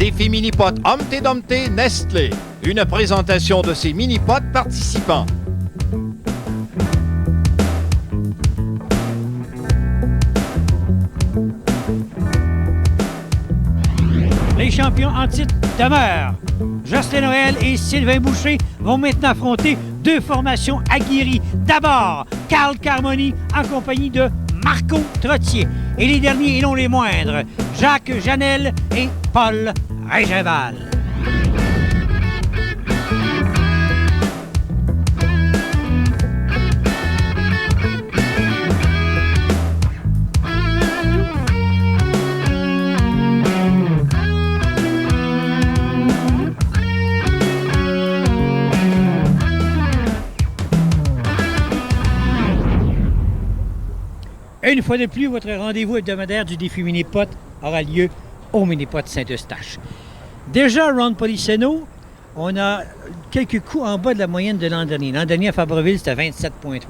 Défi mini-pot Humpty Dumpty Nestlé. Une présentation de ces mini-pots participants. Les champions en titre demeurent. Jocelyn Noël et Sylvain Boucher vont maintenant affronter deux formations aguerries. D'abord, Carl Carmoni en compagnie de Marco Trottier. Et les derniers et non les moindres, Jacques Janel et Paul Réginval. Une fois de plus, votre rendez-vous hebdomadaire du défi Mini-Pot aura lieu au Mini-Pot Saint-Eustache. Déjà, Ron Policeno, on a quelques coups en bas de la moyenne de l'an dernier. L'an dernier, à Fabreville, c'était 27,3.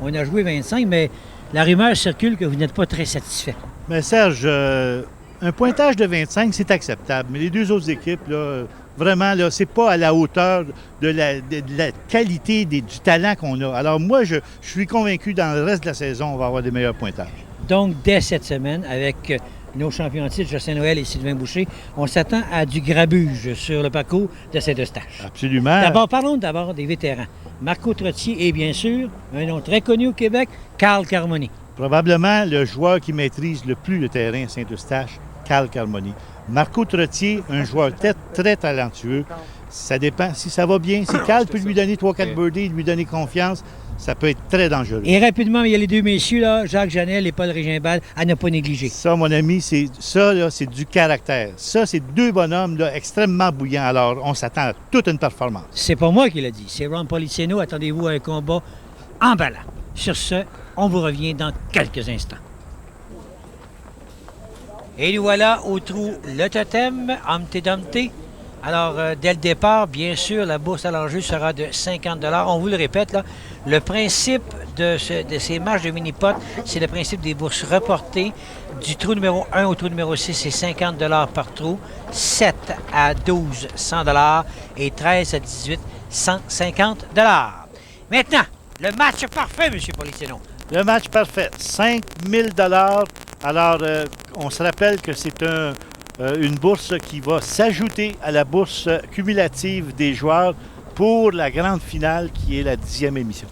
On a joué 25, mais la rumeur circule que vous n'êtes pas très satisfait. Mais Serge, un pointage de 25, c'est acceptable. Mais les deux autres équipes, là, vraiment, là, c'est pas à la hauteur de la qualité du talent qu'on a. Alors moi, je suis convaincu dans le reste de la saison, on va avoir des meilleurs pointages. Donc, dès cette semaine, avec nos champions en titre, Jocelyn Noël et Sylvain Boucher, on s'attend à du grabuge sur le parcours de Saint-Eustache. Absolument. D'abord, parlons d'abord des vétérans. Marco Trottier et bien sûr, un nom très connu au Québec, Carl Carmoni. Probablement le joueur qui maîtrise le plus le terrain à Saint-Eustache, Carl Carmoni. Marco Trottier, un joueur très talentueux. Ça dépend. Si ça va bien, si Carl peut lui donner 3-4 birdies, lui donner confiance, ça peut être très dangereux. Et rapidement, il y a les deux messieurs, là, Jacques Janel et Paul Réginval, à ne pas négliger. Ça, mon ami, c'est du caractère. Ça, c'est deux bonhommes là, extrêmement bouillants. Alors, on s'attend à toute une performance. C'est pas moi qui l'ai dit, c'est Ron Policeno. Attendez-vous à un combat emballant. Sur ce, on vous revient dans quelques instants. Et nous voilà au trou le totem, Humpty Dumpty. Alors, dès le départ, bien sûr, la bourse à l'enjeu sera de 50 $. On vous le répète, là, le principe de ces matchs de mini-pot, c'est le principe des bourses reportées. Du trou numéro 1 au trou numéro 6, c'est 50 $ par trou. 7 à 12, 100 $ et 13 à 18, 150 $. Maintenant, le match parfait, M. Policeno. Le match parfait, 5 000 $. Alors, on se rappelle que c'est une bourse qui va s'ajouter à la bourse cumulative des joueurs pour la grande finale qui est la 10e émission.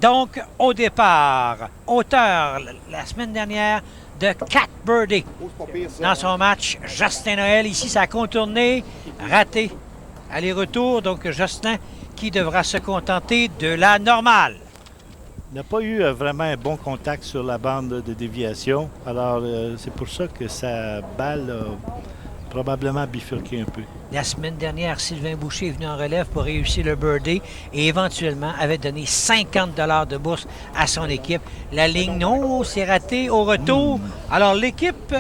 Donc, au départ, auteur la semaine dernière de 4 birdies dans son match, Jocelyn Noël. Ici, ça a contourné, raté, aller-retour. Donc, Jocelyn qui devra se contenter de la normale. Il n'a pas eu vraiment un bon contact sur la bande de déviation. Alors, c'est pour ça que sa balle a probablement bifurqué un peu. La semaine dernière, Sylvain Boucher est venu en relève pour réussir le birdie et éventuellement avait donné 50 $ de bourse à son équipe. La ligne, non, c'est raté au retour. Alors, l'équipe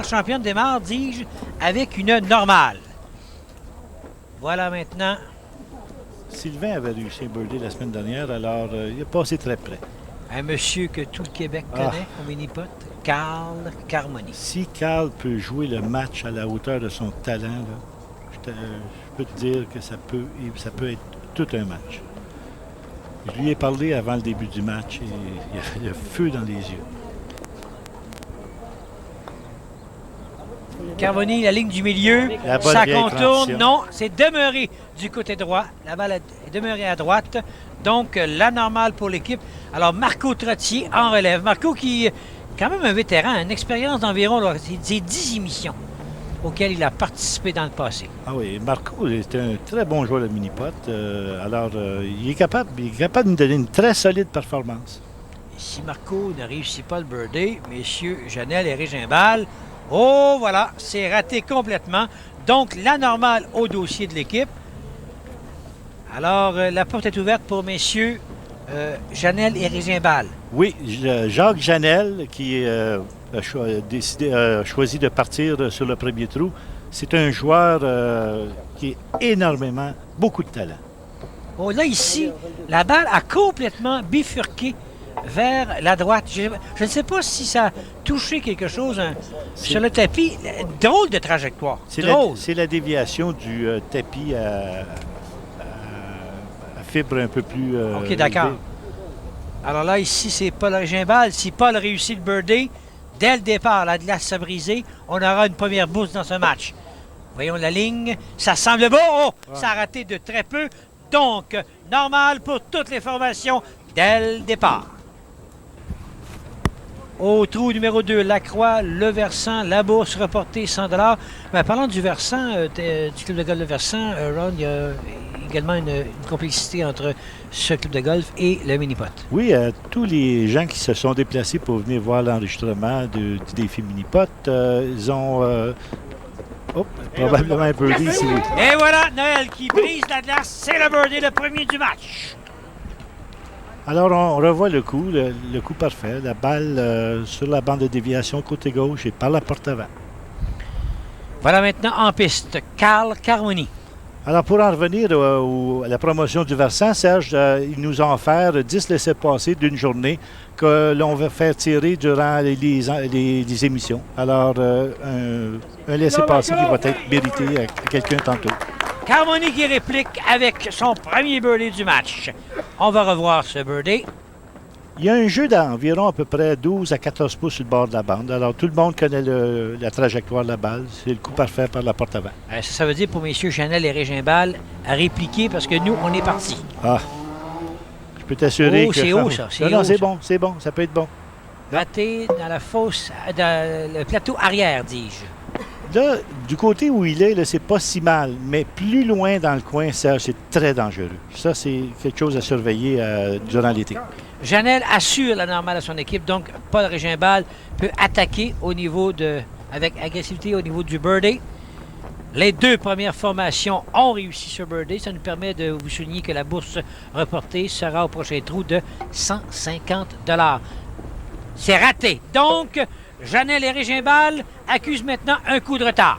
championne démarre, dis-je, avec une normale. Voilà maintenant. Sylvain avait réussi un birdie la semaine dernière, alors il est passé très près. Un monsieur que tout le Québec connaît au mini-pot, Carl Carmoni. Si Carl peut jouer le match à la hauteur de son talent, là, je peux te dire que ça peut être tout un match. Je lui ai parlé avant le début du match et il a fait le feu dans les yeux. Carmoni, la ligne du milieu, ça contourne. Non, c'est demeuré du côté droit. La balle est demeurée à droite. Donc, la normale pour l'équipe. Alors, Marco Trottier en relève. Marco qui est quand même un vétéran, une expérience d'environ 10 émissions auxquelles il a participé dans le passé. Ah oui, Marco est un très bon joueur de mini-pot. Il est capable de nous donner une très solide performance. Et si Marco ne réussit pas le birdie, messieurs Janel et Réginval, oh, voilà, c'est raté complètement. Donc, la normale au dossier de l'équipe. Alors, la porte est ouverte pour messieurs Janel et Réginval. Oui, Jacques Janel, qui a choisi de partir sur le premier trou, c'est un joueur qui a beaucoup de talent. Oh, là, ici, la balle a complètement bifurqué vers la droite. Je ne sais pas si ça a touché quelque chose sur le tapis. Drôle de trajectoire. Drôle. C'est la déviation du tapis à fibre un peu plus OK, d'accord. élevée. Alors là, ici, c'est Paul Régimbal. Si Paul réussit le birdie, dès le départ, la glace s'est brisée, on aura une première bourse dans ce match. Voyons la ligne. Ça semble beau. Oh, ça a raté de très peu. Donc, normal pour toutes les formations dès le départ. Au trou numéro 2, Lacroix, le versant, la bourse reportée 100 $. Mais parlant du versant, du club de golf Le Versant, Ron, il y a également une complicité entre ce club de golf et le Mini-Pot. Oui, tous les gens qui se sont déplacés pour venir voir l'enregistrement du défi Mini-Pot, ils ont probablement un birdie ici. Et voilà, Noël qui brise la glace, c'est le birdie, le premier du match. Alors, on revoit le coup parfait. La balle sur la bande de déviation côté gauche et par la porte avant. Voilà maintenant en piste, Carl Carmoni. Alors, pour en revenir à la promotion du versant, Serge, ils nous ont offert 10 laissez-passer d'une journée que l'on va faire tirer durant les émissions. Alors, un laissez-passer qui va être mérité à quelqu'un tantôt. Carmoni qui réplique avec son premier birdie du match. On va revoir ce birdie. Il y a un jeu d'environ à peu près 12 à 14 pouces sur le bord de la bande. Alors, tout le monde connaît la trajectoire de la balle. C'est le coup parfait par la porte avant. Ça veut dire pour messieurs Chanel et Régimbal à répliquer parce que nous, on est partis. Ah! Je peux t'assurer que... C'est haut, ça. Non, c'est bon, c'est bon. Ça peut être bon. Raté dans la fosse, dans le plateau arrière, dis-je. Là, du côté où il est, là, c'est pas si mal. Mais plus loin dans le coin, Serge, c'est très dangereux. Ça, c'est quelque chose à surveiller durant l'été. Janelle assure la normale à son équipe, donc Paul Régimbal peut attaquer avec agressivité au niveau du birdie. Les deux premières formations ont réussi ce birdie. Ça nous permet de vous souligner que la bourse reportée sera au prochain trou de 150 $. C'est raté. Donc, Janelle et Régimbal accusent maintenant un coup de retard.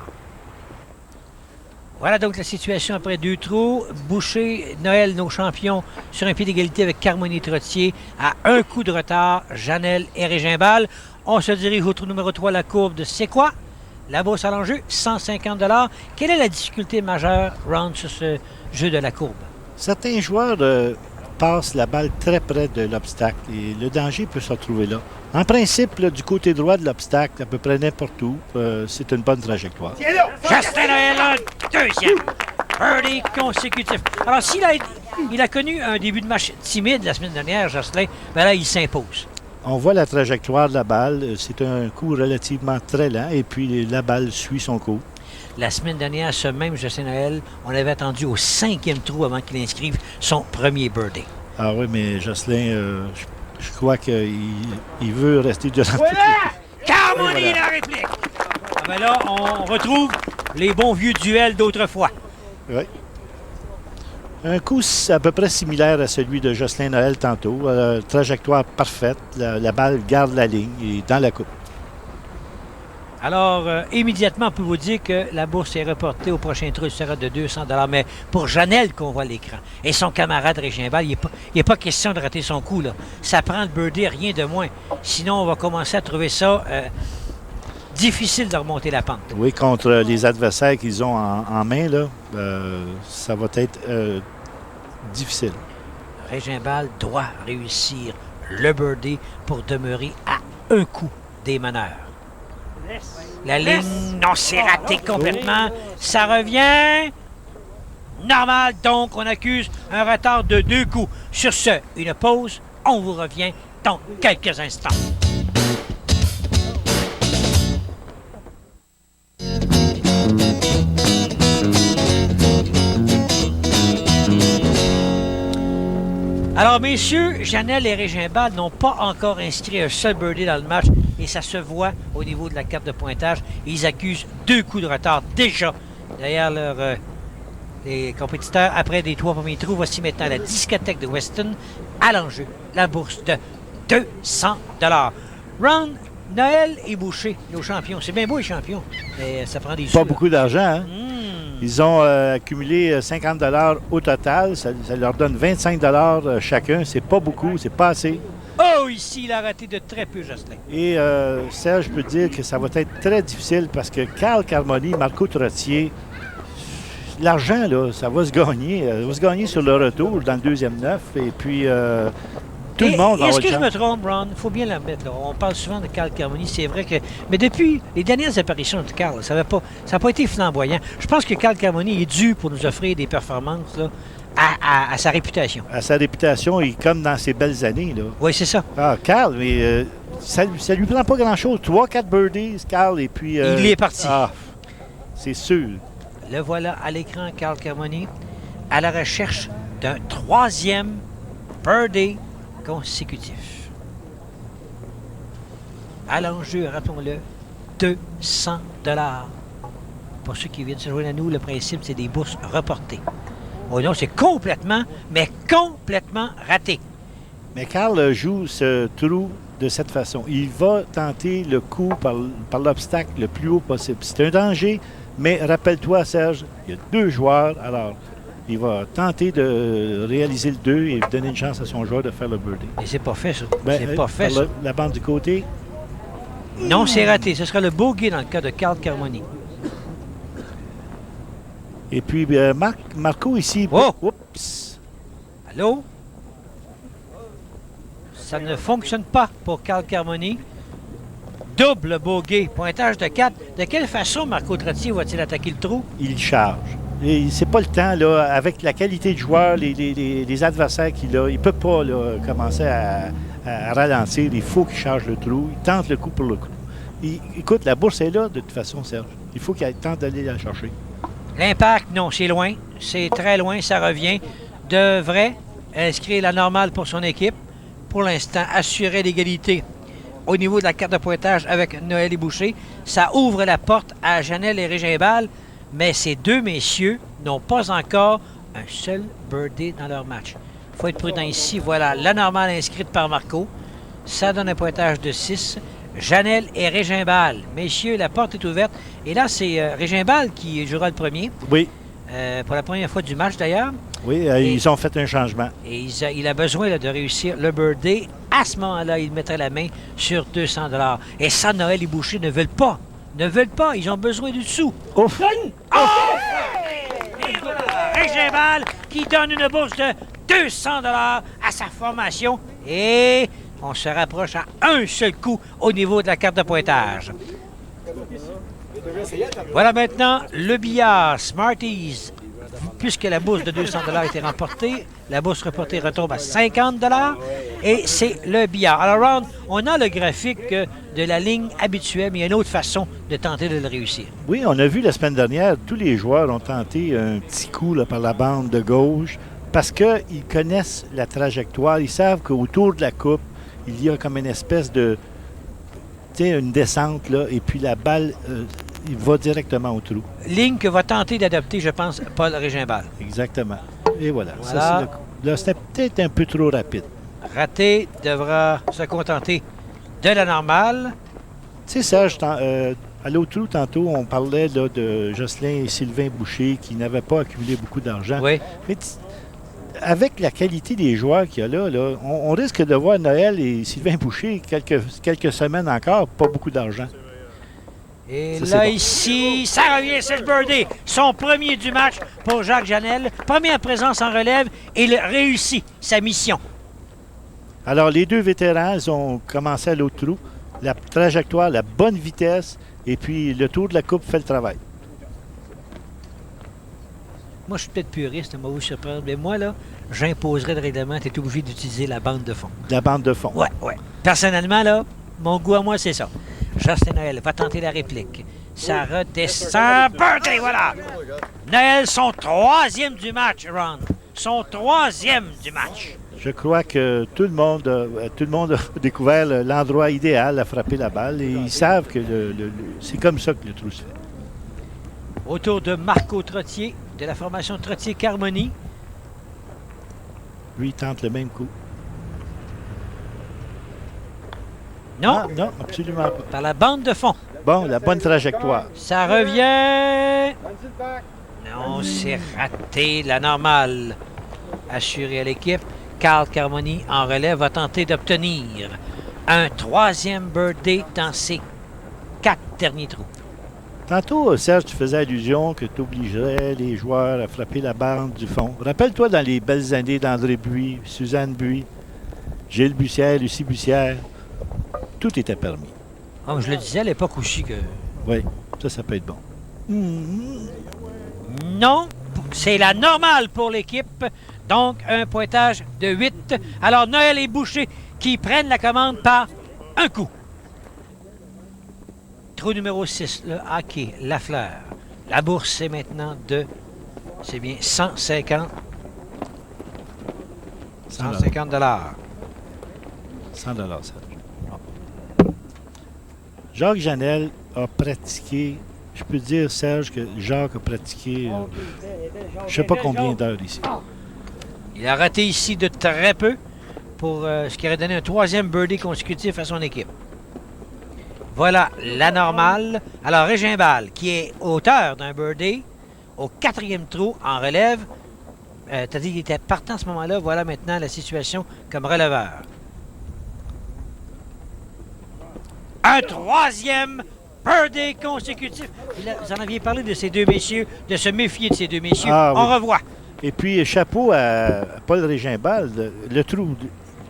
Voilà donc la situation après deux trous. Boucher, Noël, nos champions, sur un pied d'égalité avec Carmoni Trottier à un coup de retard, Janelle et Régimbal. On se dirige au trou numéro 3, la courbe de C'est quoi? La bourse à l'enjeu, 150 $. Quelle est la difficulté majeure, Ron, sur ce jeu de la courbe? Certains joueurs passent la balle très près de l'obstacle et le danger peut se retrouver là. En principe, là, du côté droit de l'obstacle, à peu près n'importe où, c'est une bonne trajectoire. Justin Noël, deuxième birdie consécutif. Alors, il a connu un début de match timide la semaine dernière, Jocelyn, ben là, il s'impose. On voit la trajectoire de la balle. C'est un coup relativement très lent et puis la balle suit son cours. La semaine dernière, ce même Justin Noël, on avait attendu au 5e trou avant qu'il inscrive son premier birdie. Ah oui, mais Jocelyn, je crois qu'il veut rester durant toute l'été. Carmoni, la réplique! Ah ben là, on retrouve les bons vieux duels d'autrefois. Oui. Un coup à peu près similaire à celui de Jocelyn Noël tantôt. Trajectoire parfaite. La balle garde la ligne et dans la coupe. Alors, immédiatement, on peut vous dire que la bourse est reportée au prochain trou, sera de 200 $. Mais pour Janelle qu'on voit à l'écran et son camarade Régimbal, il n'est pas question de rater son coup, là. Ça prend le birdie, rien de moins. Sinon, on va commencer à trouver ça difficile de remonter la pente. Oui, contre les adversaires qu'ils ont en main, là, ça va être difficile. Régimbal doit réussir le birdie pour demeurer à un coup des meneurs. La ligne, non, c'est raté complètement. Ça revient normal, donc on accuse un retard de 2 coups. Sur ce, une pause. On vous revient dans quelques instants. Alors, messieurs, Janelle et Régimbal n'ont pas encore inscrit un seul birdie dans le match et ça se voit au niveau de la carte de pointage. Ils accusent 2 coups de retard déjà derrière les compétiteurs. Après les 3 premiers trous, voici maintenant la discothèque de Weston à l'enjeu, la bourse de 200 $. Ron, Noël et Boucher, nos champions. C'est bien beau les champions, mais ça prend des sous. Pas beaucoup d'argent, hein? Ils ont accumulé 50 $ au total. Ça leur donne 25 $ chacun. C'est pas beaucoup, c'est pas assez. Oh là, ici, il a raté de très peu, Jocelyn. Et Serge, je peux te dire que ça va être très difficile parce que Carl Carmoni, Marco Trottier, l'argent, là, ça va se gagner. Ça va se gagner sur le retour dans le deuxième neuf. Et puis, tout le monde va Est-ce avoir que une je me chance. trompe, Ron? Il faut bien la mettre. Là. On parle souvent de Carl Carmoni, c'est vrai que... Mais depuis les dernières apparitions de Carl, ça n'a pas été flamboyant. Je pense que Carl Carmoni est dû pour nous offrir des performances là, à sa réputation. À sa réputation, et comme dans ses belles années, là. Oui, c'est ça. Ah, Carl, mais ça lui prend pas grand-chose. 3-4 birdies, Carl, et puis... Il est parti. Ah, c'est sûr. Le voilà à l'écran, Carl Carmoni, à la recherche d'un 3e birdie consécutif. À l'enjeu, rappelons-le, 200 $. Pour ceux qui viennent se joindre à nous, le principe, c'est des bourses reportées. Oh non, c'est complètement, mais complètement raté. Mais Carl joue ce trou de cette façon. Il va tenter le coup par l'obstacle le plus haut possible. C'est un danger, mais rappelle-toi, Serge, il y a 2 joueurs, alors il va tenter de réaliser le 2 et donner une chance à son joueur de faire le birdie. Mais c'est pas fait, ça. Ben, C'est pas fait, par ça. la bande du côté, Non, c'est raté. Ce sera le bogey dans le cas de Carl Carmoni. et puis Marco ici. Oh! Oups! Allô? Ça ne fonctionne pas pour Carl Carmoni. Double bogey, pointage de 4. De quelle façon Marco Trottier va-t-il attaquer le trou? Il charge. Et c'est pas le temps, là, avec la qualité de joueur, les adversaires qu'il a, il peut pas là, commencer à ralentir. Il faut qu'il charge le trou. Il tente le coup pour le coup. Écoute, la bourse est là, de toute façon, Serge. Il faut qu'il tente d'aller la chercher. L'impact, non, c'est loin. C'est très loin, ça revient. Devrait inscrire la normale pour son équipe. Pour l'instant, assurer l'égalité au niveau de la carte de pointage avec Noël et Boucher. Ça ouvre la porte à Janelle et Régimbal, mais ces deux messieurs n'ont pas encore un seul birdie dans leur match. Il faut être prudent ici. Voilà, la normale inscrite par Marco. Ça donne un pointage de 6. Janelle et Régimbal. Messieurs, la porte est ouverte. Et là, c'est Régimbal qui jouera le premier. Oui, Pour la première fois du match, d'ailleurs. oui, ils ont fait un changement. Et il a besoin là, de réussir le birdie. À ce moment-là, il mettrait la main sur 200 $. Et ça, Noël et Boucher ne veulent pas. Ne veulent pas. Ils ont besoin du dessous. Ouf! Oh! Et voilà, Régimbal qui donne une bourse de 200 $ à sa formation. Et on se rapproche à un seul coup au niveau de la carte de pointage. Voilà maintenant le billard Smarties. Puisque la bourse de 200 $ a été remportée, la bourse reportée retombe à 50 $ et c'est le billard. Alors, Ron, on a le graphique de la ligne habituelle, mais il y a une autre façon de tenter de le réussir. Oui, on a vu la semaine dernière, tous les joueurs ont tenté un petit coup là, par la bande de gauche parce qu'ils connaissent la trajectoire. Ils savent qu'autour de la coupe, il y a comme une espèce de, tu sais, une descente, là, et puis la balle, il va directement au trou. Ligne que va tenter d'adopter, je pense, Paul Régimbal. Exactement. Et voilà. Voilà. Ça, c'est le coup. Là, c'était peut-être un peu trop rapide. Raté devra se contenter de la normale. Tu sais, Serge, à l'autre trou, tantôt, on parlait là, de Jocelyn et Sylvain Boucher qui n'avaient pas accumulé beaucoup d'argent. Oui. Mais avec la qualité des joueurs qu'il y a là, on risque de voir Noël et Sylvain Boucher quelques semaines encore, pas beaucoup d'argent. Et Ça, là, c'est bon. ici, ça revient, c'est le birdie. Son premier du match pour Jacques Janel. Première présence en relève et il réussit sa mission. Alors, les deux vétérans, ils ont commencé à l'autre trou. La trajectoire, la bonne vitesse, et puis le tour de la coupe fait le travail. Moi, je suis peut-être puriste, ça va vous surprendre, mais moi, là, j'imposerais le règlement, tu es obligé d'utiliser la bande de fond. La bande de fond. Ouais, ouais. Personnellement, là, mon goût à moi, c'est ça. Justin Noël va tenter la réplique. Ça redescend. Birdie, voilà! Noël, son troisième du match, Ron. Son troisième du match. Je crois que tout le monde a découvert l'endroit idéal à frapper la balle et ils savent que c'est comme ça que le trou se fait. Autour de Marco Trottier, de la formation Trottier-Carmoni. Lui, il tente le même coup. Non, Ah, non, absolument pas. par la bande de fond. Bon, la bonne trajectoire. Ça revient. Non, c'est raté. La normale assurée à l'équipe. Carl Carmoni en relève va tenter d'obtenir un 3e birdie dans ses 4 derniers trous. Tantôt, Serge, tu faisais allusion que tu obligerais les joueurs à frapper la bande du fond. Rappelle-toi dans les belles années d'André Buis, Suzanne Buis, Gilles Bussière, Lucie Bussière, tout était permis. Comme je le disais à l'époque aussi que... Oui, ça peut être bon. Non, c'est la normale pour l'équipe. Donc, un pointage de 8. Alors, Noël et Boucher qui prennent la commande par un coup. Trou numéro 6, le hockey, la fleur. La bourse est maintenant de, c'est bien, 150. 150 $. 100 $, Serge. Jacques Janel a pratiqué, je peux dire, Serge, que Jacques a pratiqué, je ne sais pas combien d'heures ici. Il a raté ici de très peu pour ce qui aurait donné un 3e birdie consécutif à son équipe. Voilà la normale. Alors, Régimbal, qui est auteur d'un birdie, au 4e trou en relève. T'as dit qu'il était partant à ce moment-là. Voilà maintenant la situation comme releveur. Un 3e birdie consécutif. Vous en aviez parlé de ces deux messieurs, de se méfier de ces deux messieurs. Ah, On oui. revoit. Et puis, chapeau à Paul Régimbal, le trou,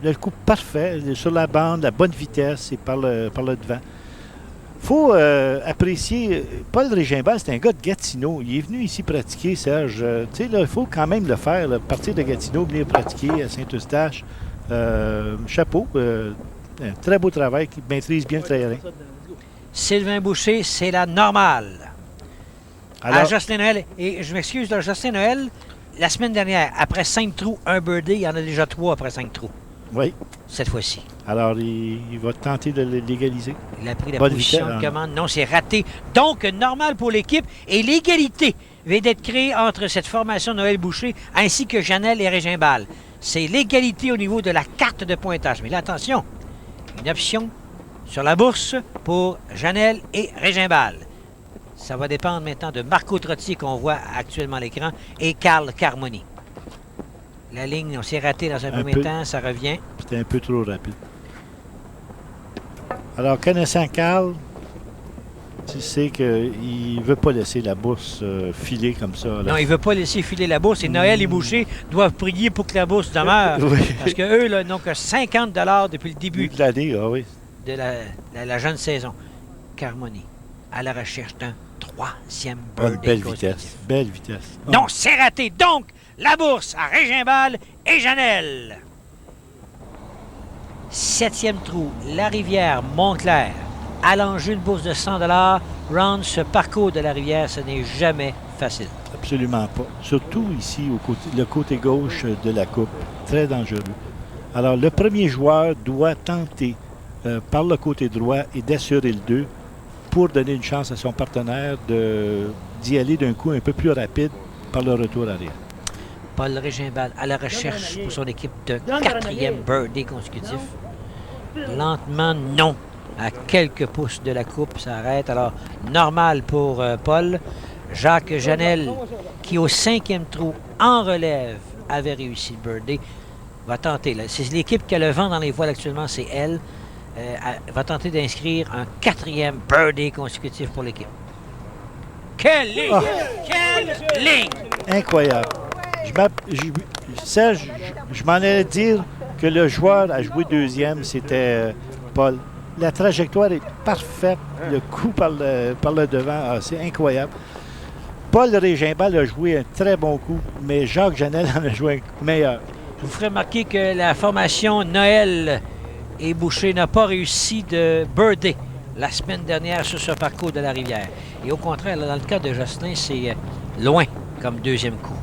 le coup parfait, sur la bande, la bonne vitesse et par le devant. Il faut apprécier, Paul Régimbal, c'est un gars de Gatineau. Il est venu ici pratiquer, Serge. Tu sais, il faut quand même le faire, là, partir de Gatineau, venir pratiquer à Saint-Eustache. Chapeau, un très beau travail, qui maîtrise bien le terrain. Sylvain Boucher, c'est la normale. Alors, À Jocelyn Noël, et je m'excuse, là, Jocelyn Noël, la semaine dernière, après 5 trous, un birdie, il y en a déjà 3 après 5 trous. oui. Cette fois-ci. Alors, il va tenter de l'égaliser. Il a pris la Bonne position vitesse, de commande. Non, c'est raté. Donc, normal pour l'équipe. Et l'égalité vient d'être créée entre cette formation Noël Boucher ainsi que Janel et Régimbal. C'est l'égalité au niveau de la carte de pointage. Mais là, attention, une option sur la bourse pour Janel et Régimbal. Ça va dépendre maintenant de Marco Trottier qu'on voit actuellement à l'écran et Carl Carmoni. La ligne, on s'est raté dans un premier temps, ça revient. C'était un peu trop rapide. Alors, connaissant Carl, tu sais qu'il ne veut pas laisser la bourse filer comme ça. Là. Non, il ne veut pas laisser filer la bourse. Et Noël et Boucher doivent prier pour que la bourse demeure. Oui. Parce qu'eux, là, n'ont que 50 $ depuis le début De l'année, ah oui. de la jeune saison. Carmoni, à la recherche d'un 3e birdie Belle consécutif. vitesse. Belle vitesse. Non, c'est raté. Donc, la bourse à Régimbal et Janel. 7e trou, la rivière Montclair. À l'enjeu, une bourse de 100 $. Ron, ce parcours de la rivière, ce n'est jamais facile. Absolument pas. Surtout ici, le côté gauche de la coupe. Très dangereux. Alors, le premier joueur doit tenter par le côté droit et d'assurer le 2 pour donner une chance à son partenaire d'y aller d'un coup un peu plus rapide par le retour arrière. Paul Régimbal à la recherche pour son équipe de 4e birdie consécutif. Lentement, non. À quelques pouces de la coupe, ça arrête. Alors, normal pour Paul. Jacques Janel, qui au 5e trou, en relève, avait réussi le birdie, va tenter. Là. C'est l'équipe qui a le vent dans les voiles actuellement, c'est elle. Va tenter d'inscrire un 4e birdie consécutif pour l'équipe. Quelle ligne! Ah. Quelle ligne! Incroyable. Serge, je m'en allais dire que le joueur à jouer 2e, c'était Paul. La trajectoire est parfaite. Le coup par le devant, c'est incroyable. Paul Régimbal a joué un très bon coup, mais Jacques Janel en a joué un meilleur. Je vous ferai remarquer que la formation Noël et Boucher n'a pas réussi de birdie la semaine dernière sur ce parcours de la rivière. Et au contraire, là, dans le cas de Jocelyn, c'est loin comme 2e coup.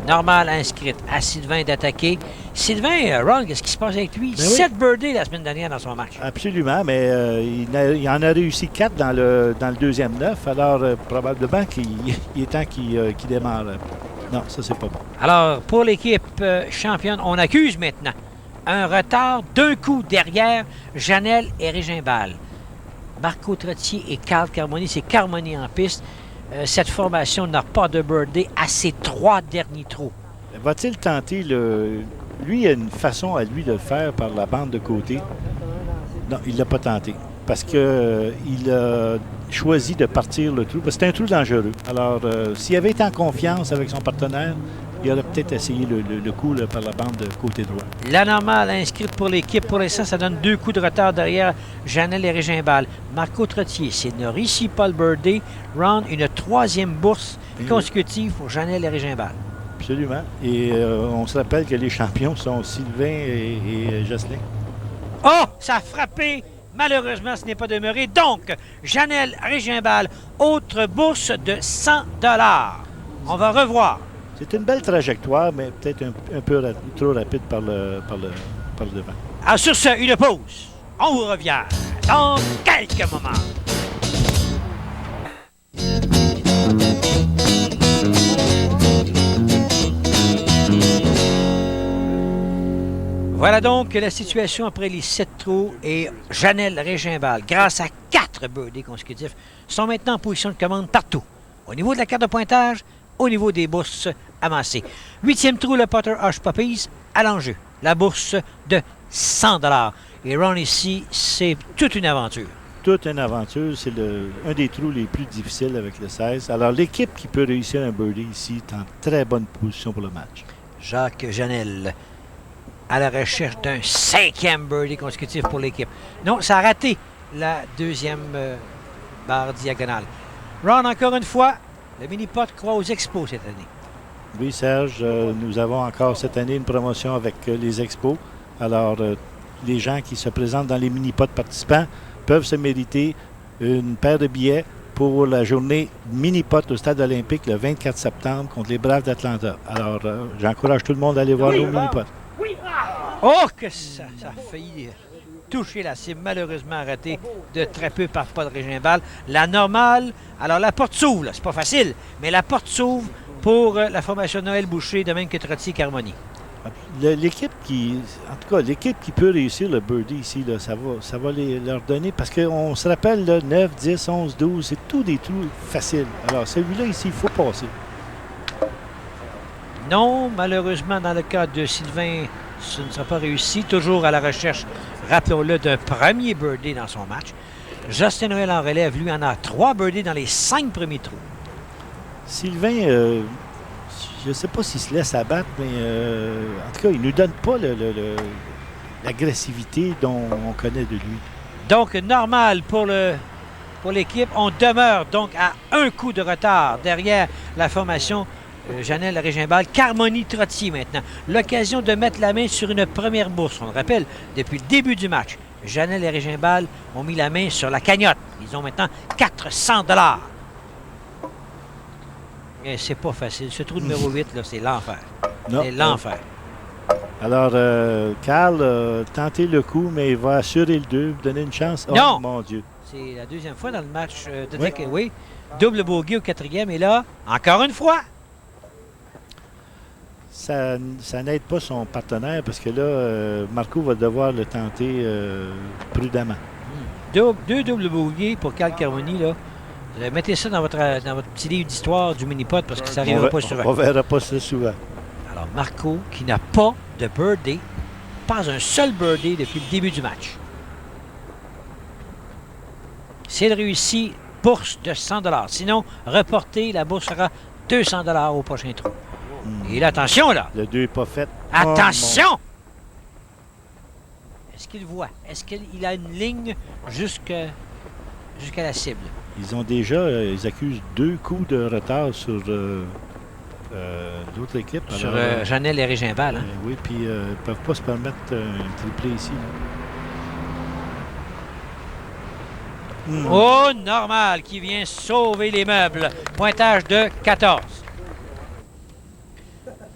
Normal inscrite à Sylvain d'attaquer. Sylvain, Ron, qu'est-ce qui se passe avec lui? Ben 7 birdies la semaine dernière dans son match. Absolument, mais il en a réussi 4 dans le 2e 9, alors probablement qu'il est temps qu'il démarre. Non, ça, c'est pas bon. Alors, pour l'équipe championne, on accuse maintenant un retard d'un coup derrière Janel et Régimbal. Marco Trottier et Carl Carmoni, c'est Carmoni en piste. Cette formation n'a pas de birdie à ses 3 derniers trous. Va-t-il tenter lui, il a une façon à lui de le faire par la bande de côté. Non, il ne l'a pas tenté. Parce qu'il a choisi de partir le trou. Parce que c'est un trou dangereux. Alors, s'il avait été en confiance avec son partenaire, il aurait peut-être essayé le coup là, par la bande de côté droit. La normale inscrite pour l'équipe, pour l'instant, ça donne 2 coups de retard derrière Janelle et Régimbal. Marco Trottier, c'est réussi Paul Birdie. Ron, une 3e bourse consécutive pour Janelle et Régimbal. Absolument. Et on se rappelle que les champions sont Sylvain et Jocelyn. Oh, ça a frappé! Malheureusement, ce n'est pas demeuré. Donc, Janelle Régimbal, autre bourse de 100 $. On va revoir. C'est une belle trajectoire, mais peut-être un peu trop rapide par le devant. Alors, sur ce, une pause. On vous revient dans quelques moments. Voilà donc la situation après les 7 trous et Janelle Régimbal, grâce à 4 birdies consécutifs, sont maintenant en position de commande partout. Au niveau de la carte de pointage, au niveau des bourses amassées. 8e trou, le Potter Hush Puppies à l'enjeu. La bourse de 100 $. Et Ron ici, c'est toute une aventure. Toute une aventure. C'est un des trous les plus difficiles avec le 16. Alors, l'équipe qui peut réussir un birdie ici est en très bonne position pour le match. Jacques Janelle à la recherche d'un 5e birdie consécutif pour l'équipe. Non, ça a raté la 2e barre diagonale. Ron, encore une fois, le mini-pot croit aux expos cette année. Oui, Serge, nous avons encore cette année une promotion avec les expos. Alors, les gens qui se présentent dans les mini-pots participants peuvent se mériter une paire de billets pour la journée mini-pot au Stade olympique le 24 septembre contre les Braves d'Atlanta. Alors, j'encourage tout le monde à aller voir nos mini-pots. Oh, que ça a failli toucher la cible, malheureusement raté de très peu par Paul Régimbal. La normale, alors la porte s'ouvre, c'est pas facile, mais la porte s'ouvre pour la formation Noël Boucher, de même que Trottier et Carmoni. L'équipe qui peut réussir le birdie ici, là, ça va leur donner, parce qu'on se rappelle, là, 9, 10, 11, 12, c'est tous des trous faciles. Alors, celui-là ici, il faut passer. Non, malheureusement, dans le cas de Sylvain, ce ne sera pas réussi. Toujours à la recherche, rappelons-le, d'un premier birdie dans son match. Justin Noël en relève, lui, en a 3 birdies dans les 5 premiers trous. Sylvain, je ne sais pas s'il se laisse abattre, mais en tout cas, il ne nous donne pas l'agressivité dont on connaît de lui. Donc, normal pour l'équipe. On demeure donc à un coup de retard derrière la formation Janelle Régimbal. Carmoni Trottier maintenant. L'occasion de mettre la main sur une première bourse. On le rappelle, depuis le début du match, Janelle et Régimbal ont mis la main sur la cagnotte. Ils ont maintenant 400 $. Et c'est pas facile. Ce trou numéro 8, là, c'est l'enfer. C'est l'enfer. Alors, Carl a tenté le coup, mais il va assurer le 2, donner une chance. Oh, non! Mon Dieu. C'est la 2e fois dans le match de Dick. Oui. Double bogey au 4e. Et là, encore une fois. Ça n'aide pas son partenaire parce que là, Marco va devoir le tenter prudemment. Deux double bogey pour Carl Carmoni, là. Mettez ça dans votre petit livre d'histoire du mini-pot parce que ça n'arrivera pas souvent. On ne verra pas ça souvent. Alors, Marco, qui n'a pas de birdie, pas un seul birdie depuis le début du match. S'il réussit, bourse de 100 $. Sinon, reporté, la bourse sera 200 $ au prochain trou. Et là, attention, là! Le 2 n'est pas fait. Attention! Est-ce qu'il voit? Est-ce qu'il a une ligne jusqu'à la cible? Ils ont déjà, ils accusent 2 coups de retard sur d'autres équipes. Sur Janelle et Régimbal. Hein? Oui, puis ils ne peuvent pas se permettre un triplé ici. Oh, normal, qui vient sauver les meubles. Pointage de 14.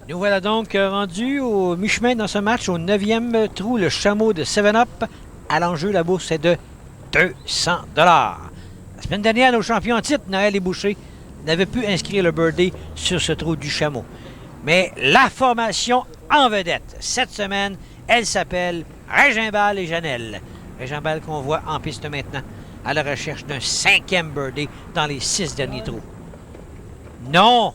Nous voilà donc rendus au mi-chemin dans ce match, au 9e trou, le chameau de 7-Up. À l'enjeu, la bourse est de 200 $. La semaine dernière, nos champions en titre, Noël et Boucher, n'avaient pu inscrire le birdie sur ce trou du chameau. Mais la formation en vedette, cette semaine, elle s'appelle Régimbal et Janelle. Régimbal qu'on voit en piste maintenant, à la recherche d'un 5e birdie dans les 6 derniers trous. Non!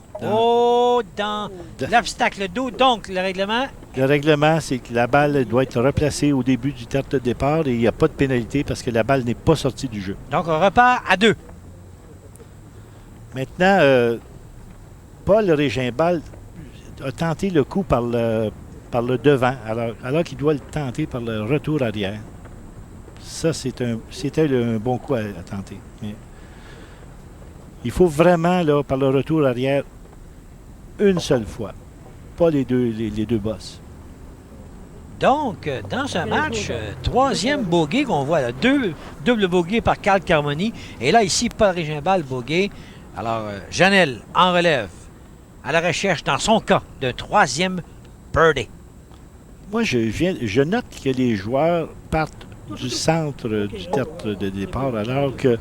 Dans l'obstacle d'eau. Donc, le règlement, Le règlement, c'est que la balle doit être replacée au début du terme de départ et il n'y a pas de pénalité parce que la balle n'est pas sortie du jeu. Donc, on repart à 2. Maintenant, Paul Régimbal a tenté le coup par le devant, alors qu'il doit le tenter par le retour arrière. Ça, c'était un bon coup à tenter. Mais il faut vraiment, là, par le retour arrière, une seule fois. Pas les deux bosses. Donc, dans ce match, troisième bogey qu'on voit, là, double bogey par Carl Carmoni. Et là, ici, Paul Régimbal bogey. Alors, Janelle en relève à la recherche, dans son cas, d'un troisième birdie. Moi, je note que les joueurs partent du centre du terme de départ, alors que,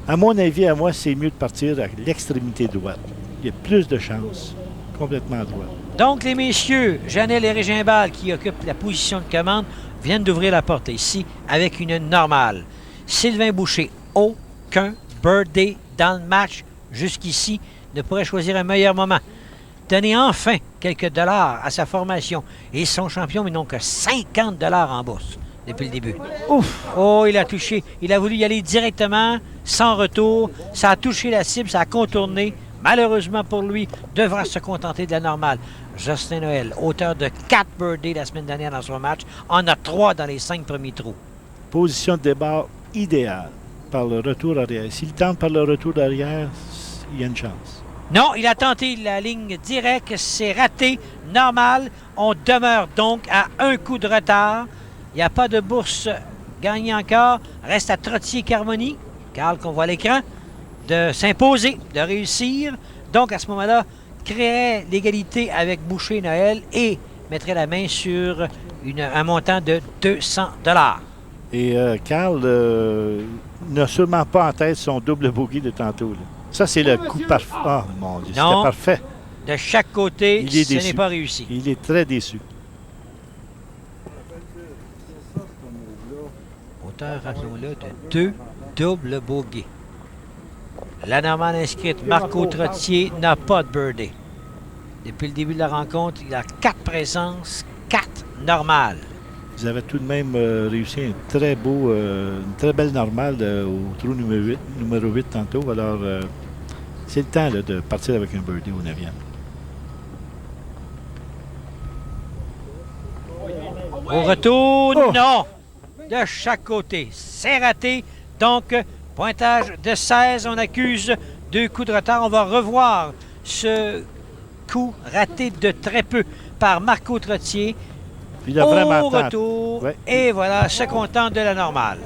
à mon avis, à moi, c'est mieux de partir à l'extrémité droite. Il y a plus de chances. Complètement à droite. Donc, les messieurs, Janelle et Régimbal, qui occupent la position de commande, viennent d'ouvrir la porte ici avec une normale. Sylvain Boucher, aucun birdie dans le match jusqu'ici, ne pourrait choisir un meilleur moment. Donner enfin quelques dollars à sa formation et son champion, mais non que 50 dollars en bourse depuis le début. Ouf! Oh, il a touché. Il a voulu y aller directement, sans retour. Ça a touché la cible, ça a contourné. Malheureusement pour lui, devra se contenter de la normale. Jocelyn Noël, auteur de 4 birdies la semaine dernière dans son match, en a 3 dans les 5 premiers trous. Position de départ idéale par le retour arrière. S'il tente par le retour arrière, il y a une chance. Non, il a tenté la ligne directe, c'est raté, normal. On demeure donc à un coup de retard. Il n'y a pas de bourse gagnée encore. Reste à Trottier-Carmoni, Carl qu'on voit à l'écran, de s'imposer, de réussir. Donc, à ce moment-là, créerait l'égalité avec Boucher-Noël et mettrait la main sur un montant de 200 $. Et Carl n'a sûrement pas en tête son double bogey de tantôt. Là. Ça, c'est le coup parfait. Ah, mon Dieu, c'était parfait. De chaque côté, ce n'est pas réussi. Il est très déçu. Auteur, rappelons-le, de 2 doubles bogeys. La normale inscrite, Marco Trottier, n'a pas de birdie. Depuis le début de la rencontre, il a 4 présences, 4 normales. Vous avez tout de même réussi une très belle normale au trou numéro 8 tantôt. Alors, c'est le temps là, de partir avec un birdie au 9e. Au retour, non! De chaque côté, c'est raté. Donc, pointage de 16. On accuse 2 coups de retard. On va revoir ce coup raté de très peu par Marco Trottier. Il a vraiment au retour. Ouais. Et voilà, se contente de la normale.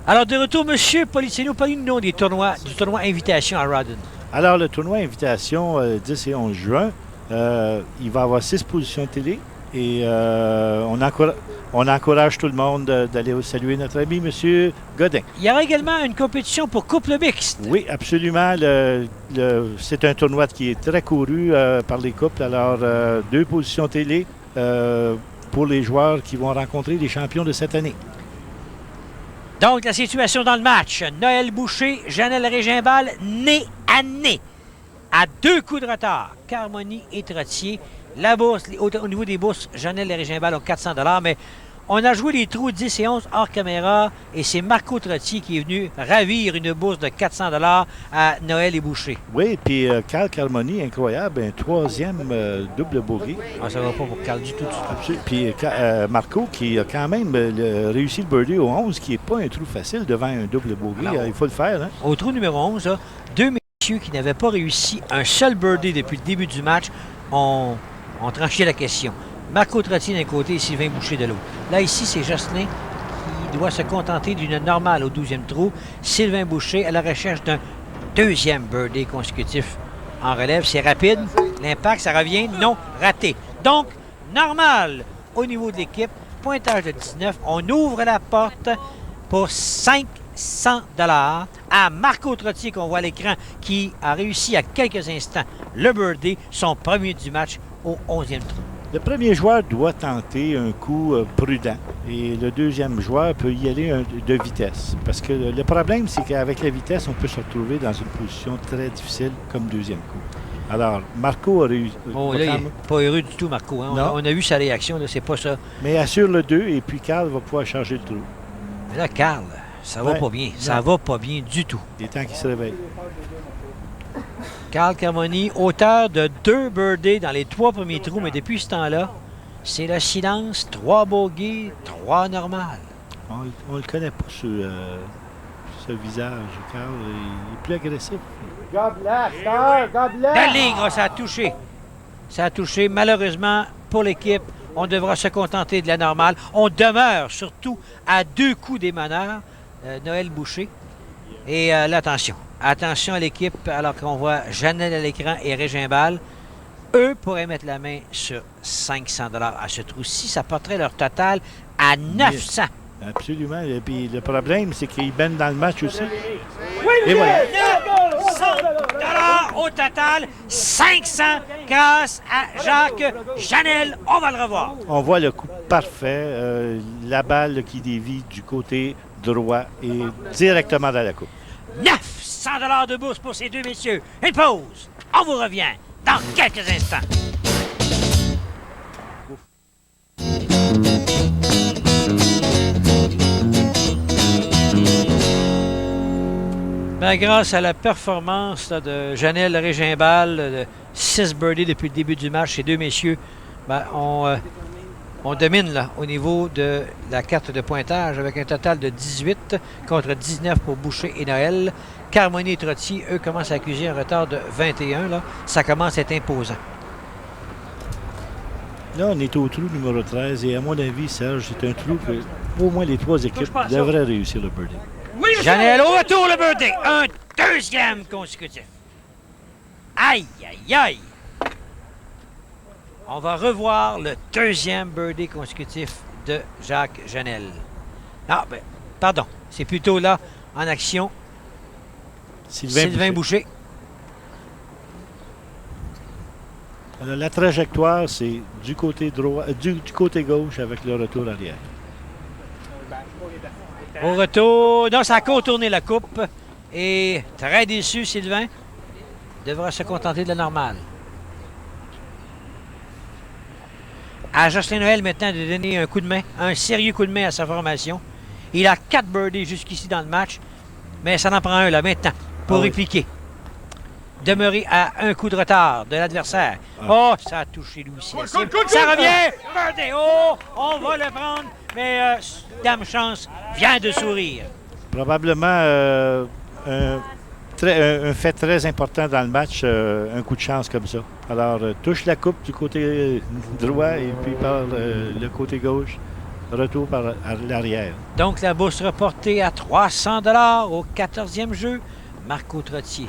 Alors, de retour, M. Policiano, parlez-nous du tournoi Invitation à Rawdon. Alors, le tournoi Invitation, 10 et 11 juin, il va avoir 6 positions de télé. Et on encourage tout le monde d'aller saluer notre ami, M. Godin. Il y aura également une compétition pour couple mixte. Oui, absolument. C'est un tournoi qui est très couru par les couples. Alors, 2 positions télé pour les joueurs qui vont rencontrer les champions de cette année. Donc, la situation dans le match. Noël Boucher, Janelle Régimbal, nez à nez. À 2 coups de retard, Carmoni et Trottier. La bourse, au niveau des bourses, Janelle et Régimbal ont 400 $, mais on a joué les trous 10 et 11 hors caméra et c'est Marco Trottier qui est venu ravir une bourse de 400 $ à Noël et Boucher. Oui, puis Carl Carmoni, incroyable, un 3e double bogey. Ah, ça va pas pour Carl du tout. Puis Marco qui a quand même réussi le birdie au 11, qui n'est pas un trou facile devant un double bogey. Il faut le faire. Hein? Au trou numéro 11, là, 2 messieurs qui n'avaient pas réussi un seul birdie depuis le début du match ont tranché la question. Marco Trottier d'un côté et Sylvain Boucher de l'autre. Là, ici, c'est Jocelyn qui doit se contenter d'une normale au 12e trou. Sylvain Boucher à la recherche d'un 2e birdie consécutif en relève. C'est rapide. L'impact, ça revient. Non, raté. Donc, normal au niveau de l'équipe. Pointage de 19. On ouvre la porte pour 500 $ à Marco Trottier qu'on voit à l'écran qui a réussi à quelques instants le birdie, son premier du match au 11e trou. Le premier joueur doit tenter un coup prudent et le deuxième joueur peut y aller de vitesse. Parce que le problème, c'est qu'avec la vitesse, on peut se retrouver dans une position très difficile comme deuxième coup. Alors, Marco a réussi. Oh, là, il n'est pas heureux du tout, Marco. Hein? On a vu sa réaction, là, c'est pas ça. Mais assure le 2 et puis Carl va pouvoir changer le trou. Mais là, Carl, ça va pas bien. Ça va pas bien du tout. Il est temps qu'il se réveille. Carl Carmoni, auteur de 2 birdies dans les 3 premiers trous, mais depuis ce temps-là, c'est le silence, 3 bogeys, 3 normales. On le connaît pas sur ce visage, Carl. Il est plus agressif. God bless, sir. God bless. La ligne, ça a touché. Ça a touché. Malheureusement, pour l'équipe, on devra se contenter de la normale. On demeure surtout à 2 coups des meneurs, Noël Boucher. Et là, attention. Attention à l'équipe, alors qu'on voit Janelle à l'écran et Régimbal. Eux pourraient mettre la main sur 500 $ à ce trou-ci. Ça porterait leur total à 900. Absolument. Et puis le problème, c'est qu'ils baignent dans le match aussi. Oui, et voilà. 900 $ au total, 500 grâce à Jacques Janelle. On va le revoir. On voit le coup parfait. La balle qui dévie du côté droit et directement dans la coupe. 900 $ de bourse pour ces 2 messieurs. Une pause. On vous revient dans quelques instants. Ben, grâce à la performance là, de Janelle Régimbal, de 6 birdies depuis le début du match, ces 2 messieurs, ben, on domine là, au niveau de la carte de pointage avec un total de 18 contre 19 pour Boucher et Noël. Carmoni et Trottier, eux, commencent à accuser un retard de 21. Là. Ça commence à être imposant. Là, on est au trou numéro 13 et à mon avis, Serge, c'est un trou que au moins les 3 équipes devraient réussir le birdie. Oui, Janelle, au retour le birdie. Un 2e consécutif. Aïe, aïe, aïe. On va revoir le 2e birdie consécutif de Jacques Janelle. Ah, ben, pardon. C'est plutôt là, en action, Sylvain Boucher. Alors, la trajectoire, c'est du côté droit, du côté gauche avec le retour arrière. Au retour, non, ça a contourné la coupe. Et très déçu, Sylvain devra se contenter de la normale. À Jocelyn Noël maintenant de donner un coup de main, un sérieux coup de main à sa formation. Il a 4 birdies jusqu'ici dans le match, mais ça en prend un là maintenant pour répliquer. Demeurer à un coup de retard de l'adversaire. Oh, ça a touché lui aussi. Ça revient! Birdie! Oh, on va le prendre, mais Dame Chance vient de sourire. Probablement un fait très important dans le match, un coup de chance comme ça. Alors, touche la coupe du côté droit et puis par le côté gauche, retour par l'arrière. Donc, la bourse reportée à 300 $ au 14e jeu. Marco Trottier,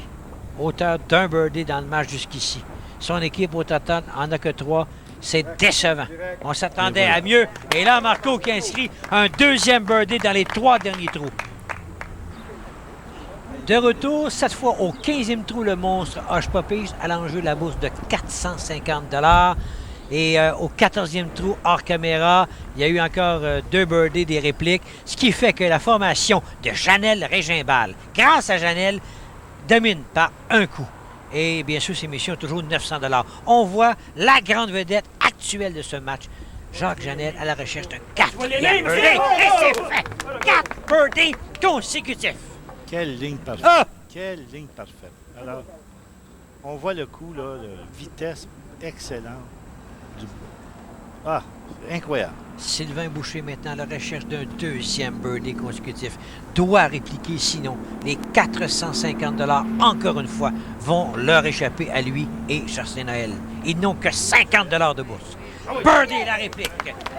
auteur d'un birdie dans le match jusqu'ici. Son équipe au total en a que 3. C'est décevant. On s'attendait à mieux. Et là, Marco qui inscrit un 2e birdie dans les 3 derniers trous. De retour, cette fois au 15e trou, le monstre Hush Puppies à l'enjeu de la bourse de 450 $. Et au 14e trou, hors caméra, il y a eu encore 2 birdies, des répliques, ce qui fait que la formation de Janelle Régimbal, grâce à Janelle, domine par un coup. Et bien sûr, ces messieurs ont toujours 900 $. On voit la grande vedette actuelle de ce match, Jacques Janelle, à la recherche d'un 4e birdie. Et c'est fait! 4 birdies consécutifs. Quelle ligne parfaite. Ah! Quelle ligne parfaite. Alors, on voit le coup, là, de vitesse excellente. Ah, incroyable. Sylvain Boucher maintenant à la recherche d'un 2e birdie consécutif. Doit répliquer, sinon les 450 $, encore une fois, vont leur échapper à lui et Jocelyn Noël. Ils n'ont que 50 $ de bourse. Birdie la réplique.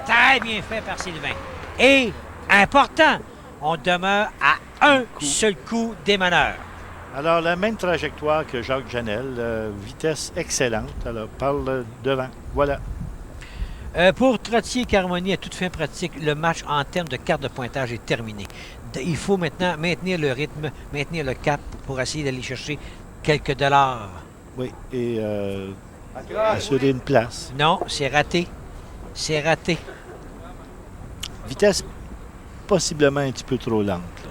Très bien fait par Sylvain. Et, important, on demeure à un seul coup des meneurs. Alors, la même trajectoire que Jacques Janelle, vitesse excellente. Alors, par le devant. Voilà. Pour Trottier et Carmoni, à toute fin pratique, le match en termes de carte de pointage est terminé. Il faut maintenant maintenir le rythme, maintenir le cap pour essayer d'aller chercher quelques dollars. Oui, et assurer une place. Non, c'est raté. C'est raté. Vitesse possiblement un petit peu trop lente. Là.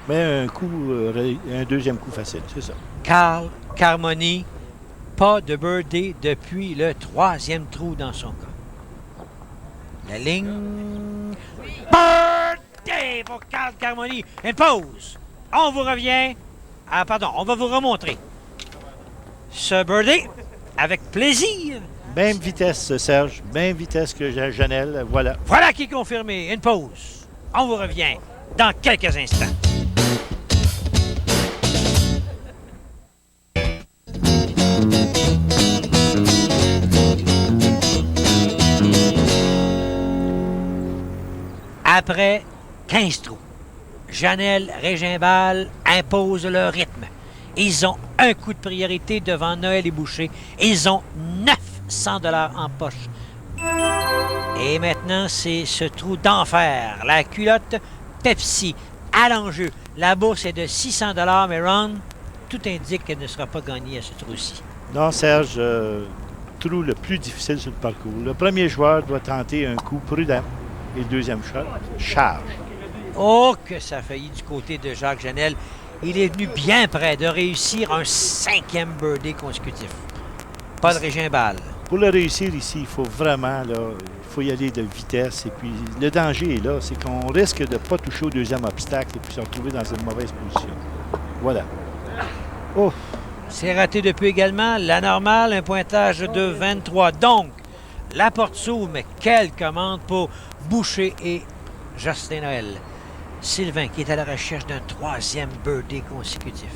Mais un 2e coup facile, c'est ça. Carl Carmoni Pas de birdie depuis le 3e trou dans son cas. La ligne. Birdie pour Carl Carmoni. Une pause. On vous revient. Ah, pardon, on va vous remontrer ce birdie avec plaisir. Même vitesse, Serge. Même vitesse que Janelle. Voilà. Voilà qui est confirmé. Une pause. On vous revient dans quelques instants. Après 15 trous, Janelle Régimbal impose le rythme. Ils ont un coup de priorité devant Noël et Boucher. Ils ont 900 $ en poche. Et maintenant, c'est ce trou d'enfer. La culotte Pepsi à l'enjeu. La bourse est de 600 $, mais Ron, tout indique qu'elle ne sera pas gagnée à ce trou-ci. Non, Serge, trou le plus difficile sur le parcours. Le premier joueur doit tenter un coup prudent. Et le deuxième shot, charge. Oh, que ça a failli du côté de Jacques Janel. Il est venu bien près de réussir un 5e birdie consécutif. Paul Régimbal. Pour le réussir ici, il faut vraiment, là, il faut y aller de vitesse. Et puis, le danger est là, c'est qu'on risque de ne pas toucher au deuxième obstacle et puis se retrouver dans une mauvaise position. Voilà. Oh! C'est raté depuis également. La normale, un pointage de 23. Donc, la porte s'ouvre, mais quelle commande pour Boucher et Justin Noël. Sylvain qui est à la recherche d'un 3e birdie consécutif.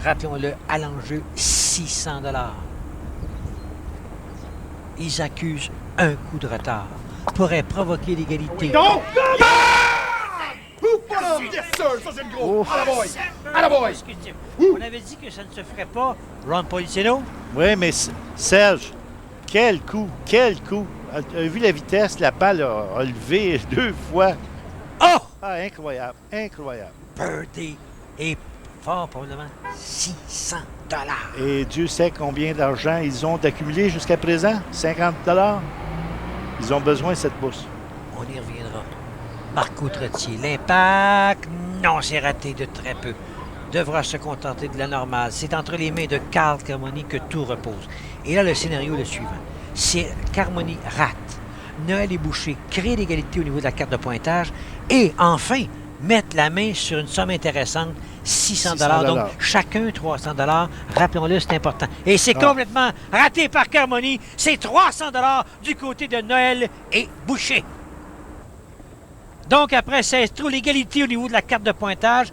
Rappelons-le, à l'enjeu, 600 $. Ils accusent un coup de retard. Pourrait provoquer l'égalité. Donc, yes, sir! Ça, c'est le gros! À la boy! À la boy! On avait dit que ça ne se ferait pas. Ron Policino? Oui, mais Serge, quel coup! Quel coup! Tu as vu la vitesse? La balle a levé 2 fois. Oh! Ah, incroyable! Incroyable! Birdie et fort probablement 600 $. Et Dieu sait combien d'argent ils ont accumulé jusqu'à présent? 50 $. Ils ont besoin de cette bourse. On y reviendra. Marco Trottier, l'impact, non, c'est raté de très peu. Devra se contenter de la normale. C'est entre les mains de Carl Carmoni que tout repose. Et là, le scénario est le suivant. Si Carmoni rate, Noël et Boucher créent l'égalité au niveau de la carte de pointage et enfin mettent la main sur une somme intéressante, 600 $. Donc, chacun 300 $. Rappelons-le, c'est important. Et c'est complètement raté par Carmoni. C'est 300 $ du côté de Noël et Boucher. Donc, après 16 trous, l'égalité au niveau de la carte de pointage.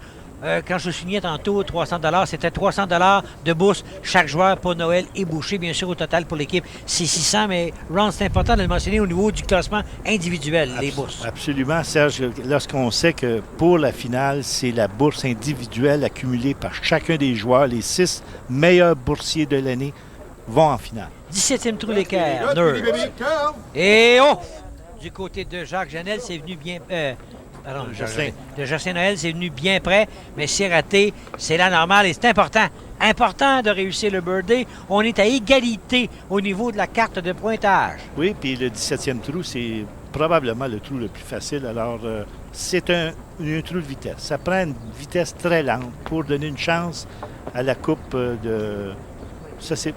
Quand je soulignais tantôt 300 $, c'était 300 $ de bourse chaque joueur pour Noël et Boucher. Bien sûr, au total pour l'équipe, c'est 600, mais Ron, c'est important de le mentionner au niveau du classement individuel, les bourses. Absolument, Serge. Lorsqu'on sait que pour la finale, c'est la bourse individuelle accumulée par chacun des joueurs, les 6 meilleurs boursiers de l'année vont en finale. 17e trou l'équerre, Nerd. Et oh! Du côté de Jacques Janel, c'est venu bien... Pardon, de Justin Noël, c'est venu bien près, mais c'est raté. C'est la normale et c'est important. Important de réussir le birdie. On est à égalité au niveau de la carte de pointage. Oui, puis le 17e trou, c'est probablement le trou le plus facile. Alors, c'est un trou de vitesse. Ça prend une vitesse très lente pour donner une chance à la coupe de... Ça, c'est...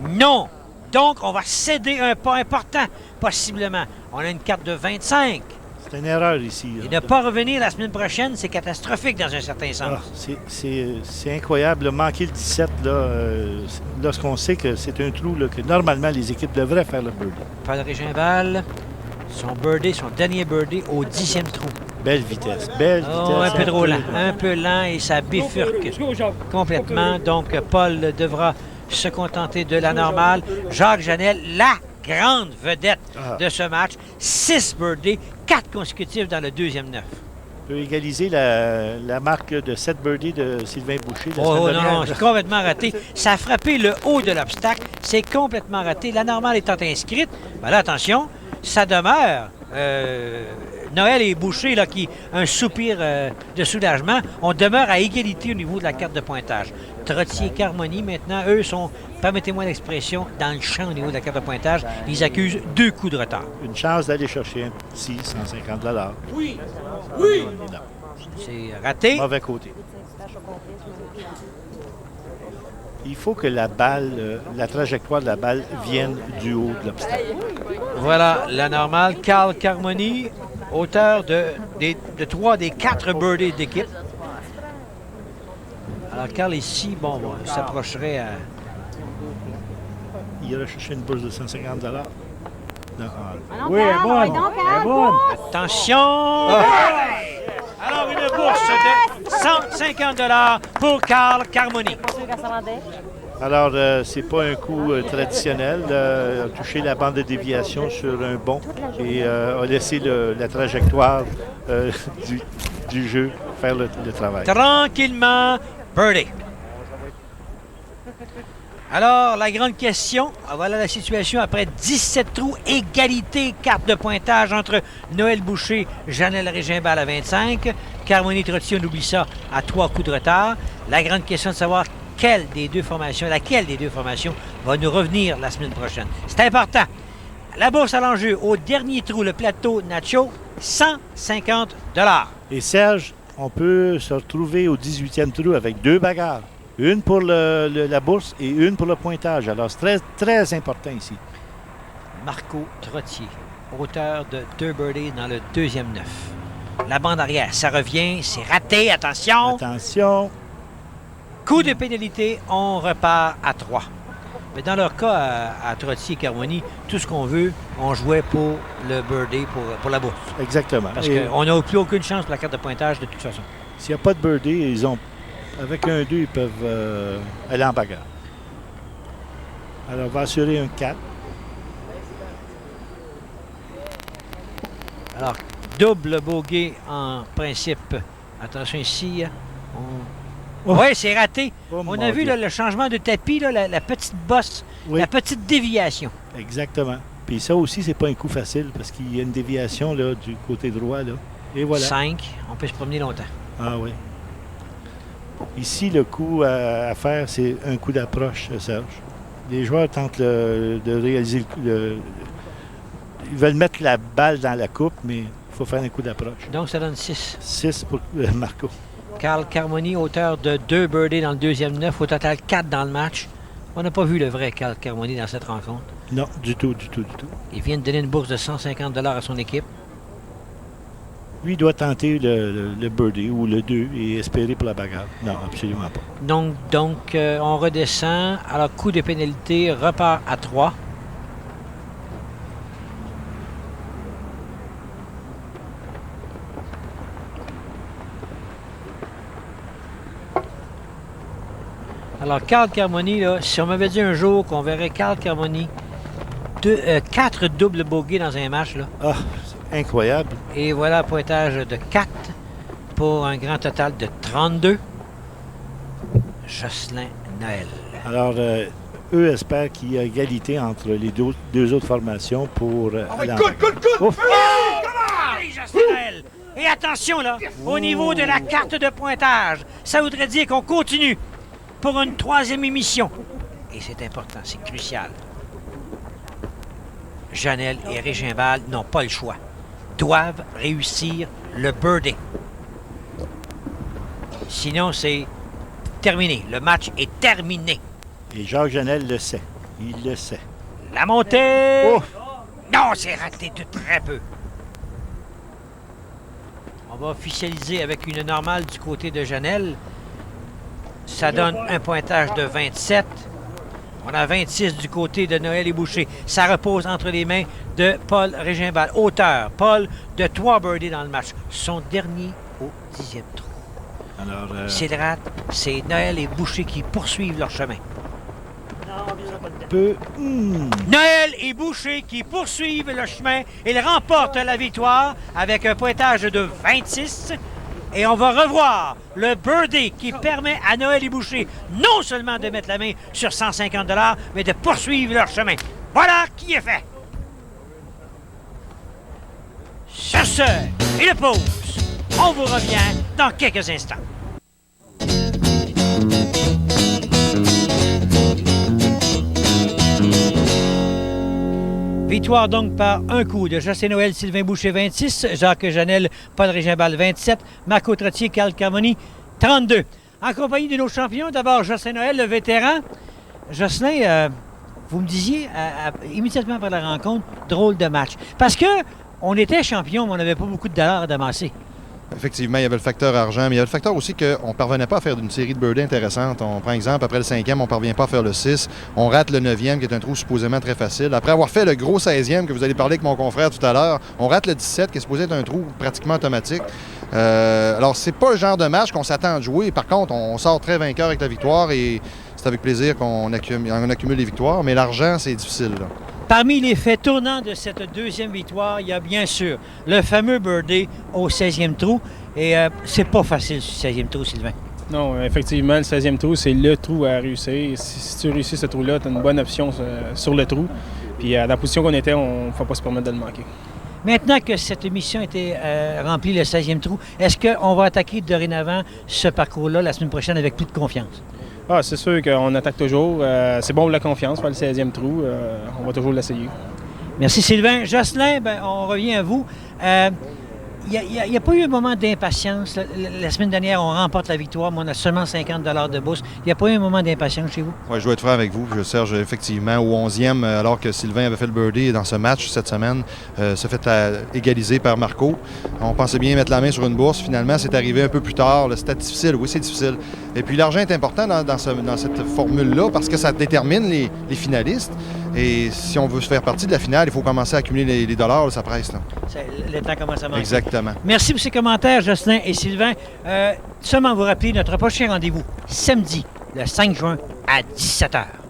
Non! Donc, on va céder un pas important, possiblement. On a une carte de 25. C'est une erreur ici. Et ne pas revenir la semaine prochaine, c'est catastrophique dans un certain sens. C'est incroyable. Manquer le 17, là, lorsqu'on sait que c'est un trou là, que normalement les équipes devraient faire le birdie. Paul Régimbal, son dernier birdie au 10e trou. Belle vitesse, belle vitesse. Un peu trop lent, un peu lent et ça bifurque complètement. Donc, Paul devra se contenter de la normale. Jacques Janel, la grande vedette de ce match. 6 birdies, 4 consécutifs dans le 2e 9. Peut égaliser la marque de 7 birdies de Sylvain Boucher. Non, c'est complètement raté. Ça a frappé le haut de l'obstacle. C'est complètement raté. La normale étant inscrite, ben là, attention, ça demeure. Noël et Boucher, là, qui un soupir de soulagement, on demeure à égalité au niveau de la carte de pointage. Trottier et Carmoni, maintenant, eux sont, permettez-moi l'expression, dans le champ au niveau de la carte de pointage. Ils accusent 2 coups de retard. Une chance d'aller chercher un petit 150 $. Oui! Oui! C'est raté. Mauvais côté. Il faut que la balle, la trajectoire de la balle vienne du haut de l'obstacle. Voilà la normale. Carl Carmoni, auteur de 3 des 4 birdies d'équipe. Alors, Carl ici, bon, s'approcherait à... Il ira chercher une bourse de 150 $. Non, Oui, elle est bonne. Elle est bonne. Attention! Alors, une bourse de 150 $ pour Carl Carmoni. Alors, c'est pas un coup traditionnel. A touché la bande de déviation sur un bond et a laissé la trajectoire du jeu faire le travail. Tranquillement, birdie. Alors, la grande question, voilà la situation après 17 trous, égalité, carte de pointage entre Noël Boucher, Janelle Régimbal à 25, Carmoni Trottier, on oublie ça, à 3 coups de retard. La grande question de savoir laquelle des deux formations va nous revenir la semaine prochaine. C'est important. La bourse à l'enjeu, au dernier trou, le plateau Nacho, 150 $. Et Serge, on peut se retrouver au 18e trou avec 2 bagarres. Une pour la bourse et une pour le pointage. Alors, c'est très, très important ici. Marco Trottier, auteur de 2 birdies dans le deuxième 9. La bande arrière, ça revient, c'est raté, attention. Attention. Coup de pénalité, on repart à 3. Mais dans leur cas, à Trottier et Carmoni, tout ce qu'on veut, on jouait pour le birdie, pour la bourse. Exactement. Parce qu'on n'a plus aucune chance pour la carte de pointage de toute façon. S'il n'y a pas de birdie, avec un 2, ils peuvent aller en bagarre. Alors, on va assurer un 4. Alors, double bogey en principe. Attention ici. Oui, c'est raté. Oh, on a vu là, le changement de tapis, là, la petite bosse, oui. La petite déviation. Exactement. Puis ça aussi, c'est pas un coup facile parce qu'il y a une déviation là, du côté droit. Là. Et voilà. 5, on peut se promener longtemps. Ah oui. Ici, le coup à faire, c'est un coup d'approche, Serge. Les joueurs tentent de réaliser ils veulent mettre la balle dans la coupe, mais il faut faire un coup d'approche. Donc, ça donne 6. 6 pour Marco. Carl Carmoni, auteur de 2 birdies dans le deuxième 9, au total 4 dans le match. On n'a pas vu le vrai Carl Carmoni dans cette rencontre. Non, du tout. Il vient de donner une bourse de 150 $ à son équipe. Lui, il doit tenter le birdie ou le 2 et espérer pour la bagarre. Non, absolument pas. Donc on redescend. Alors, coup de pénalité, repart à 3. Alors, Carl Carmoni, là, si on m'avait dit un jour qu'on verrait Carl Carmoni 4 doubles bogeys dans un match, là. Ah, c'est incroyable. Et voilà un pointage de 4 pour un grand total de 32. Jocelyn Noël. Alors, eux espèrent qu'il y a égalité entre les deux autres formations pour... Ouf. Allez, Jocelyn Noël! Et attention, là, au niveau de la carte de pointage, ça voudrait dire qu'on continue pour une 3e émission. Et c'est important, c'est crucial. Janelle et Régimbal n'ont pas le choix. Doivent réussir le birdie. Sinon, c'est terminé. Le match est terminé. Et Jacques Janelle le sait. Il le sait. La montée! Oh. Non, c'est raté de très peu. On va officialiser avec une normale du côté de Janelle. Ça donne un pointage de 27. On a 26 du côté de Noël et Boucher. Ça repose entre les mains de Paul Régimbal. Auteur, Paul, de 3 birdies dans le match. Son dernier au 10e trou. Alors, C'est le rat, c'est Noël et Boucher qui poursuivent leur chemin. Noël et Boucher qui poursuivent le chemin. Ils remportent la victoire avec un pointage de 26. Et on va revoir le birdie qui permet à Noël et Boucher non seulement de mettre la main sur 150 $, mais de poursuivre leur chemin. Voilà qui est fait. Sur ce, et le pause. On vous revient dans quelques instants. Victoire donc par un coup de Jocelyn Noël, Sylvain Boucher 26, Jacques Janelle, Paul Régimbal 27, Marco Trottier, Carl Carmoni 32. en compagnie de nos champions. D'abord, Jocelyn Noël, le vétéran. Jocelyn, vous me disiez immédiatement après la rencontre, drôle de match. Parce que on était champion, mais on n'avait pas beaucoup de dollars à damasser. Effectivement, il y avait le facteur argent, mais il y avait le facteur aussi qu'on ne parvenait pas à faire une série de birdies intéressantes. On prend exemple, après le 5e, on ne parvient pas à faire le 6. On rate le 9e, qui est un trou supposément très facile. Après avoir fait le gros 16e, que vous allez parler avec mon confrère tout à l'heure, on rate le 17, qui est supposé être un trou pratiquement automatique. Alors, c'est pas le genre de match qu'on s'attend à jouer. Par contre, on sort très vainqueur avec la victoire et c'est avec plaisir qu'on accumule les victoires. Mais l'argent, c'est difficile, là. Parmi les faits tournants de cette deuxième victoire, il y a bien sûr le fameux birdie au 16e trou. Et c'est pas facile, ce 16e trou, Sylvain. Non, effectivement, le 16e trou, c'est le trou à réussir. Si tu réussis ce trou-là, tu as une bonne option sur le trou. Puis à la position qu'on était, on ne faut pas se permettre de le manquer. Maintenant que cette mission a été remplie, le 16e trou, est-ce qu'on va attaquer dorénavant ce parcours-là la semaine prochaine avec plus de confiance? Ah, c'est sûr qu'on attaque toujours. C'est bon pour la confiance, faire le 16e trou. On va toujours l'essayer. Merci Sylvain. Jocelyn, on revient à vous. Il n'y a pas eu un moment d'impatience. La semaine dernière, on remporte la victoire, mais on a seulement 50 $ de bourse. Il n'y a pas eu un moment d'impatience chez vous? Oui, je dois être franc avec vous. Serge, effectivement, au 11e, alors que Sylvain avait fait le birdie dans ce match cette semaine, se fait égaliser par Marco. On pensait bien mettre la main sur une bourse. Finalement, c'est arrivé un peu plus tard. C'était difficile. Oui, c'est difficile. Et puis, l'argent est important dans cette formule-là parce que ça détermine les finalistes. Et si on veut se faire partie de la finale, il faut commencer à accumuler les dollars, là, ça presse. Là. Le temps commence à manquer. Exactement. Merci pour ces commentaires, Jocelyn et Sylvain. Seulement vous rappeler notre prochain rendez-vous, samedi, le 5 juin, à 17h.